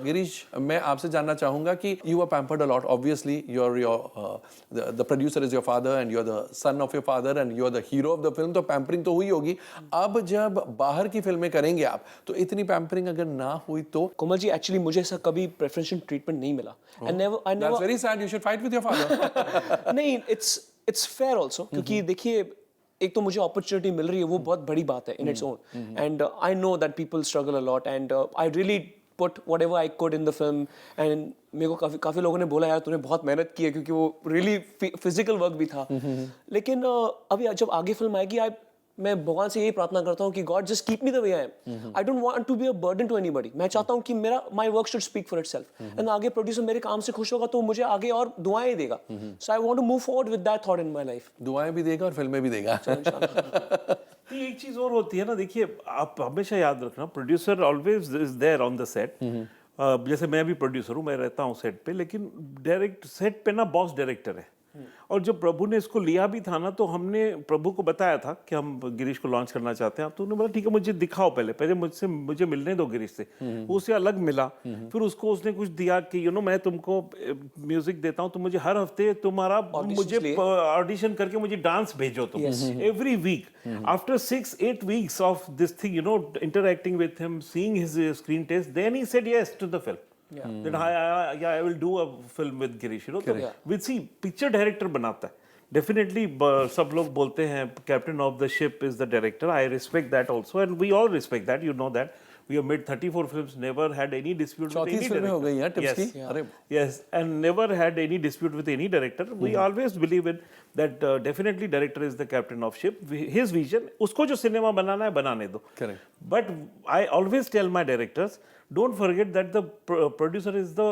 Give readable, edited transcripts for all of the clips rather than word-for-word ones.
गिरीश, मैं आपसे जानना चाहूंगा कि you are pampered a lot, obviously you are the producer is your father and you are the son of your father and you are the hero of the film, तो pampering तो हुई होगी। अब जब बाहर की फिल्में करेंगे आप, तो इतनी पैम्परिंग अगर ना हुई तो? कोमल जी, एक्चुअली मुझे ऐसा कभी प्रेफरेंशियल ट्रीटमेंट नहीं मिला। That's very sad. You should fight with your father. नहीं, इट्स फेयर ऑल्सो, क्योंकि देखिए, एक तो मुझे अपॉर्चुनिटी मिल रही है, वो बहुत बड़ी बात है in its own, and I know that people struggle a lot, and I really put what ever I could in the film, and मेरे को काफ़ी लोगों ने बोला यार तूने बहुत मेहनत की है, क्योंकि वो रियली फिजिकल वर्क भी था। लेकिन अभी जब आगे फिल्म आएगी, मैं भगवान से यही प्रार्थना करता हूँ कि God just keep me the way I am. I don't want to be a burden to anybody. मैं चाहता हूँ कि मेरा my work should speak for itself, and आगे प्रोड्यूसर मेरे काम से खुश होगा तो मुझे आगे और दुआएं देगा। So I want to move forward with that thought in my life. दुआएं भी देगा और फिल्में भी देगा। एक चीज और होती है ना, देखिए आप हमेशा याद रखना, producer always is there on the set. जैसे मैं भी प्रोड्यूसर हूँ, मैं रहता हूँ सेट पे, लेकिन डायरेक्ट सेट पे ना बॉस डायरेक्टर है। और जब प्रभु ने इसको लिया भी था ना, तो हमने प्रभु को बताया था कि हम गिरीश को लॉन्च करना चाहते हैं, तो उन्होंने बोला ठीक है मुझे दिखाओ, पहले मुझे मिलने दो गिरीश से। वो उससे अलग मिला, फिर उसको उसने कुछ दिया कि मैं तुमको म्यूजिक देता हूँ, तो मुझे हर हफ्ते तुम्हारा मुझे ऑडिशन करके मुझे डांस भेजो तुम every week. After 6-8 weeks of this thing, interacting with him, seeing his screen test, then he said yes to the film. That I will do a film with Girish, तो with see picture director बनाता है definitely। सब लोग बोलते हैं captain of the ship is the director, I respect that also, and we all respect that, you know that we have made 34 films, never had any dispute with any director। हो गई हैं tips की। अरे yes, and never had any dispute with any director। We always believe in that, definitely director is the captain of ship, his vision, उसको जो cinema बनाना है बनाने दो। Correct. But I always tell my directors, don't forget that the producer is the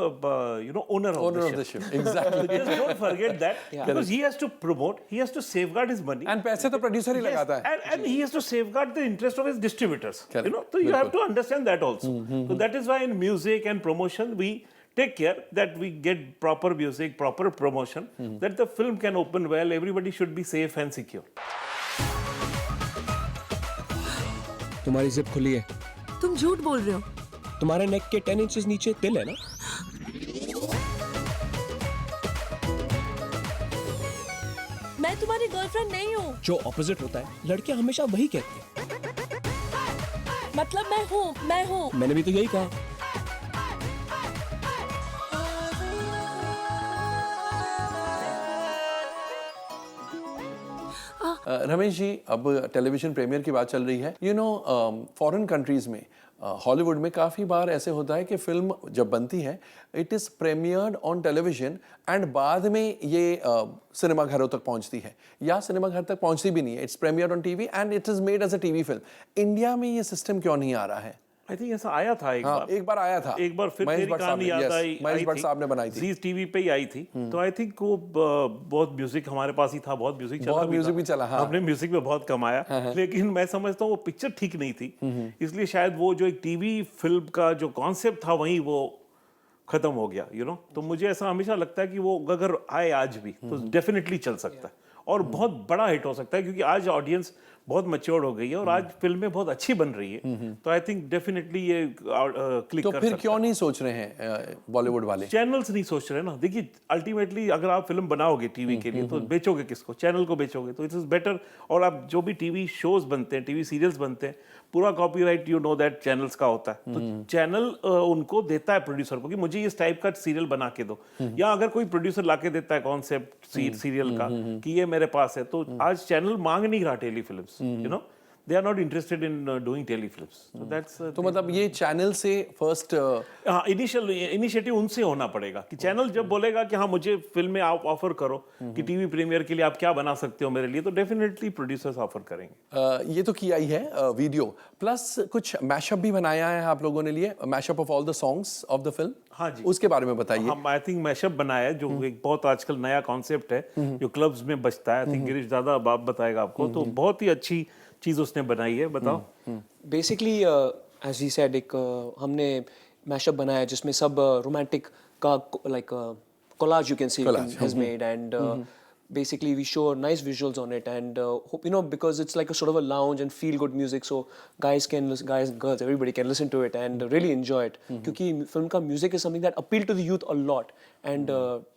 owner of the ship. Exactly. Just don't forget that, because he has to promote, he has to safeguard his money, And पैसे तो producer ही लगाता है। and he has to safeguard the interest of his distributors। Correct. So you have to understand that also। So that is why in music and promotion we take care that we get proper music, proper promotion, that the film can open well, everybody should be safe and secure। तुम्हारी zip खुली है। तुम झूठ बोल रहे हो। तुम्हारे नेक के 10 इंचेस नीचे तिल है ना? मैं तुम्हारी गर्लफ्रेंड नहीं हूँ। जो ऑपोजिट होता है लड़कियां हमेशा वही कहती हैं। मतलब मैं हूँ। मैंने भी तो यही कहा। रमेश जी, अब टेलीविजन प्रीमियर की बात चल रही है। फॉरेन कंट्रीज में, हॉलीवुड में काफ़ी बार ऐसे होता है कि फिल्म जब बनती है, it is premiered on television and बाद में ये सिनेमा घरों तक पहुंचती है, या सिनेमा घर तक पहुंचती भी नहीं है। It's premiered on TV and it is made as a TV film. India में ये सिस्टम क्यों नहीं आ रहा है? आई थिंक ऐसा आया था एक बार आया था। एक बार फिर तेरी कहानी याद आई, महेश भट्ट साहब ने बनाई थी, जी टीवी पे ही आई थी। तो आई थिंक वो बहुत म्यूजिक हमारे पास ही था, बहुत म्यूजिक चला, बहुत म्यूजिक भी चला। हाँ, हमने म्यूजिक में बहुत कमाया। लेकिन मैं समझता हूँ वो पिक्चर ठीक नहीं थी, इसलिए शायद वो जो एक टीवी फिल्म का जो कॉन्सेप्ट था वहीं वो खत्म हो गया। तो मुझे ऐसा हमेशा लगता है कि वो अगर आए आज भी तो डेफिनेटली चल सकता है और बहुत बड़ा हिट हो सकता है, क्योंकि आज ऑडियंस बहुत मैच्योर हो गई है और आज फिल्में बहुत अच्छी बन रही है। तो आई थिंक डेफिनेटली ये क्लिक तो कर फिर सकता क्यों नहीं सोच रहे हैं बॉलीवुड वाले? चैनल्स नहीं सोच रहे ना। देखिए अल्टीमेटली अगर आप फिल्म बनाओगे टीवी के लिए तो बेचोगे किसको? चैनल को बेचोगे। तो इट इज बेटर। और आप जो भी टीवी शोज बनते हैं, टीवी सीरियल्स बनते हैं, पूरा कॉपीराइट दैट चैनल्स का होता है। तो चैनल उनको देता है प्रोड्यूसर को कि मुझे इस टाइप का सीरियल बना के दो, या अगर कोई प्रोड्यूसर लाके देता है कॉन्सेप्ट सीरियल का कि ये मेरे पास है, तो आज चैनल मांग नहीं रहा tele films. They are not interested in doing telefilms। So that's तो मतलब ये चैनल से फर्स्ट इनिशिएटिव उनसे होना पड़ेगा कि चैनल जब बोलेगा कि हाँ मुझे फिल्में आप ऑफर करो कि टीवी प्रीमियर के लिए आप क्या बना सकते हो मेरे लिए, तो डेफिनेटली प्रोड्यूसर्स ऑफर करेंगे। ये तो किया ही है वीडियो, प्लस कुछ मैशअप भी बनाया है आप लोगों ने लिए, mashup of all the songs of the film. हाँ जी, उसके बारे में बताइए। हम आई थिंक मैशअप बनाया है, जो एक बहुत आजकल नया कॉन्सेप्ट है जो क्लब्स में बजता है। आई थिंक गिरीश ज्यादा बात बताएगा आपको। तो बहुत ही अच्छी चीज उसने बनाई है, बताओ। बेसिकली एज ही सेड, एक हमने मैशअप बनाया जिसमें सब रोमांटिक का like collage you can see has made, and basically we show nice visuals on it, and hope, you know, because it's like a sort of a lounge and feel good music, so guys and girls, everybody can listen to it and really enjoy it. क्योंकि film का music is something that appeal to the youth a lot, and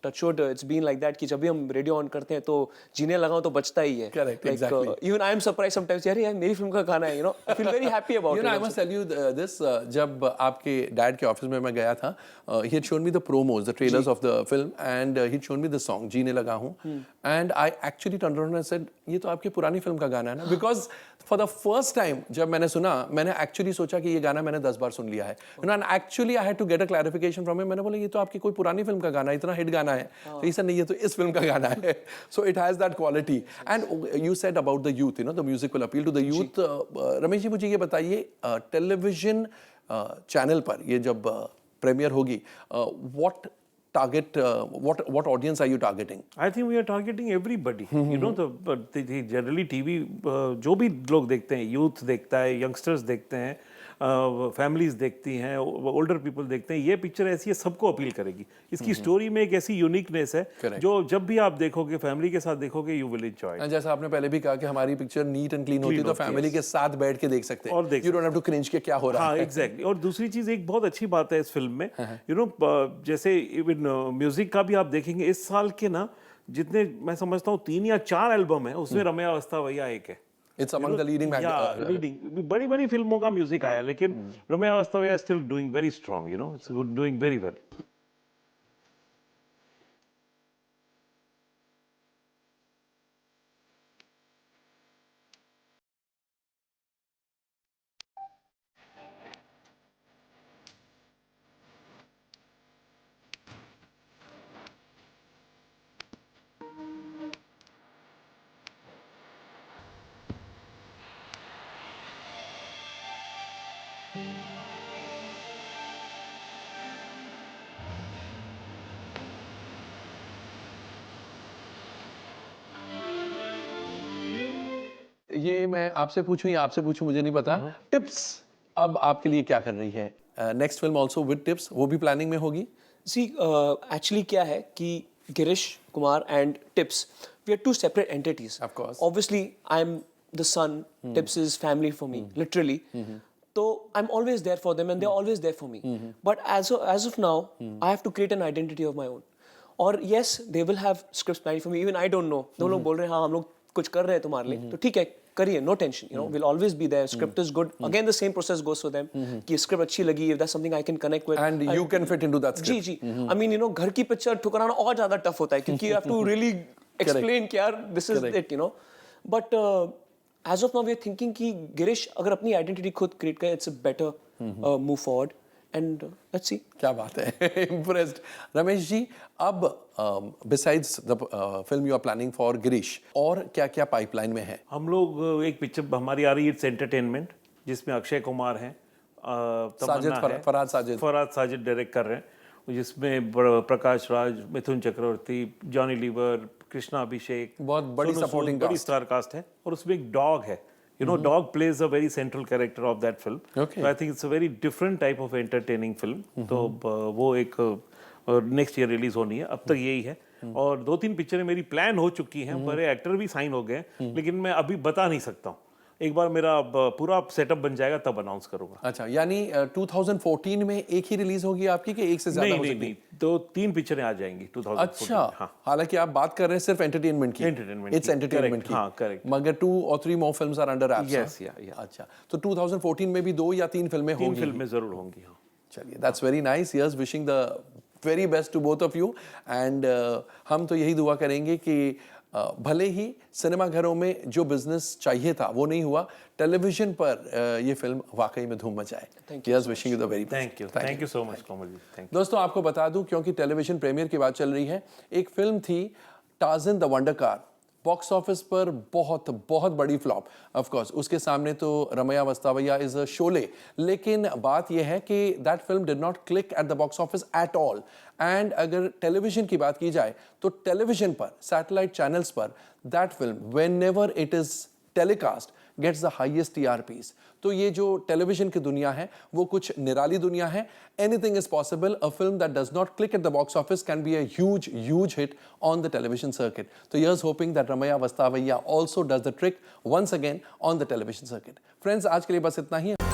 touch wood, it's been like that कि जब भी हम radio on करते हैं तो जीने लगाओ तो बचता ही है. Correct, like, exactly. Even I am surprised sometimes, यार मेरी फिल्म का गाना है, you know, I feel very happy about You it. know, I must tell you this. जब आपके डैड के ऑफिस में मैं गया था, he had shown me the promos, the trailers of the film, and he'd shown me the song जीने लगा हूँ, and I actually turned around and said, ये तो आपकी पुरानी फिल्म का गाना है ना? Because for the first time जब मैंने सुना, मैंने actually सोचा कि ये गाना मैंने 10 बार सुन लिया है. You know, and actually I had to get a clarification from him. मैंने बोला ये तो आपकी कोई पुरानी फिल्म का गाना है, इतना हिट गाना है. तो he said नहीं, ये तो इस फिल्म का गाना है. So it has that quality. And you said about the youth, you know, the music will appeal to the youth. Ramesh ji मुझे ये बताइए, टेलीविजन चैनल पर ये जब प्रीमियर होगी, what target, what audience are you targeting? I think we are targeting everybody. You know, the generally TV जो भी लोग देखते हैं, youth देखता है, youngsters देखते हैं, families देखती हैं, older people देखते हैं, ये पिक्चर ऐसी है सबको अपील करेगी. इसकी स्टोरी में एक ऐसी यूनिकनेस है जो जब भी आप देखोगे, फैमिली के साथ देखोगे, you will enjoy it. जैसा आपने पहले भी कहा कि हमारी पिक्चर नीट एंड क्लीन होती है तो फैमिली के साथ बैठ के देख सकते हैं. और देख You don't have to cringe के क्या हो रहा हाँ, है. एग्जैक्टली. और दूसरी चीज एक बहुत अच्छी बात है इस फिल्म में, यू नो, जैसे इवन म्यूजिक का भी आप देखेंगे, इस साल के ना जितने मैं समझता हूँ 3 या 4 एल्बम है, उसमें रमैया अवस्थावैया एक है. It's among the leading leading बड़ी बड़ी फिल्मों का म्यूजिक आया, लेकिन Ramaiya Vastavaiya still doing very strong, you know, it's doing very well. ये मैं आपसे पूछूं या आपसे पूछूं मुझे नहीं पता. टिप्स अब आपके लिए क्या कर रही है? Next film also with tips, वो भी प्लानिंग में होगी? See, actually क्या है कि Girish Kumar and Tips, we are two separate entities. Of course. Obviously, I'm the son. Tips is family for me, literally. So I'm always there for them, and they're always there for me. But as of now, I have to create an identity of my own. और yes, they will have scripts planned for me. Even I don't know. दो लोग बोल रहे हैं हाँ हम लोग कुछ कर रहे हैं तुम्हारे लिए, तो ठीक है करिए, no tension, you know, we'll always be there. Script is good. Again, the same process goes for them. कि script अच्छी लगी, if that's something I can connect with. And you can fit into that script. Ji. I mean, you know, घर की picture ठुकराना और ज़्यादा tough होता है क्योंकि you have to really explain कि यार this is it, you know. But as of now, we are thinking कि गिरीश अगर अपनी identity खुद create करे, it's a better move forward. And let's see. क्या बात है. Impressed. रमेश जी, अब besides the film you are planning for Girish, और क्या क्या पाइपलाइन में है? हम लोग एक पिक्चर हमारी आ रही है, इट्स एंटरटेनमेंट, जिसमें अक्षय कुमार हैं, फरहाद साजिद डायरेक्ट कर रहे हैं, जिसमें प्रकाश राज, मिथुन चक्रवर्ती, जॉनी लीवर, कृष्णा अभिषेक, बहुत बड़ी सपोर्टिंग बड़ी स्टार कास्ट है. और उसमें एक डॉग है, you know, dog plays a very central character of that film. Okay. So I think it's a very different type of entertaining film. तो वो एक नेक्स्ट ईयर रिलीज होनी है. अब तक यही है. और 2-3 पिक्चरें मेरी प्लान हो चुकी हैं, बड़े एक्टर भी साइन हो गए, लेकिन मैं अभी बता नहीं सकता हूँ. एक बार मेरा पूरा सेटअप बन जाएगा तब अनाउंस करूंगा. अच्छा, यानी 2014 में एक ही रिलीज होगी आपकी कि एक से ज्यादा हो सकती है? नहीं, तो 3 पिक्चरें आ जाएंगी 2014. अच्छा, हाँ. हालांकि आप बात कर रहे हैं सिर्फ एंटरटेनमेंट की. इट्स एंटरटेनमेंट की. हाँ, करेक्ट. मगर 2 or 3 more films are under wraps. Yes, yeah. अच्छा, तो 2014 में भी 2 या 3 फिल्में होंगी? 3 फिल्में जरूर होंगी. हाँ. चलिए, that's very nice. Yes, wishing the very best to both of you. And हम तो यही दुआ करेंगे कि भले ही सिनेमा घरों में जो बिजनेस चाहिए था वो नहीं हुआ, टेलीविजन पर ये फिल्म वाकई में धूम मचाए. Yes, wishing you the very best. Thank you so much, Komal ji. Thank you. दोस्तों, आपको बता दूं, क्योंकि टेलीविजन प्रीमियर की बात चल रही है, एक फिल्म थी Tarzan the wonder car, box office पर बहुत बहुत बड़ी फ्लॉप. ऑफ कोर्स उसके सामने तो रमैया अवस्थावैया इज अ शोले, लेकिन बात यह है कि that film did not click at the box office at all. And अगर टेलीविजन की बात की जाए तो टेलीविजन पर, सैटेलाइट चैनल्स पर that film whenever it is telecast gets the highest TRPs. तो ये जो टेलीविजन की दुनिया है वो कुछ निराली दुनिया है. Anything is possible. A film that does not click at the box office can be a huge hit on the television circuit. So here's hoping that Ramaiah Vastavaiya also does the trick once again on the television circuit. Friends, आज के लिए बस इतना ही है.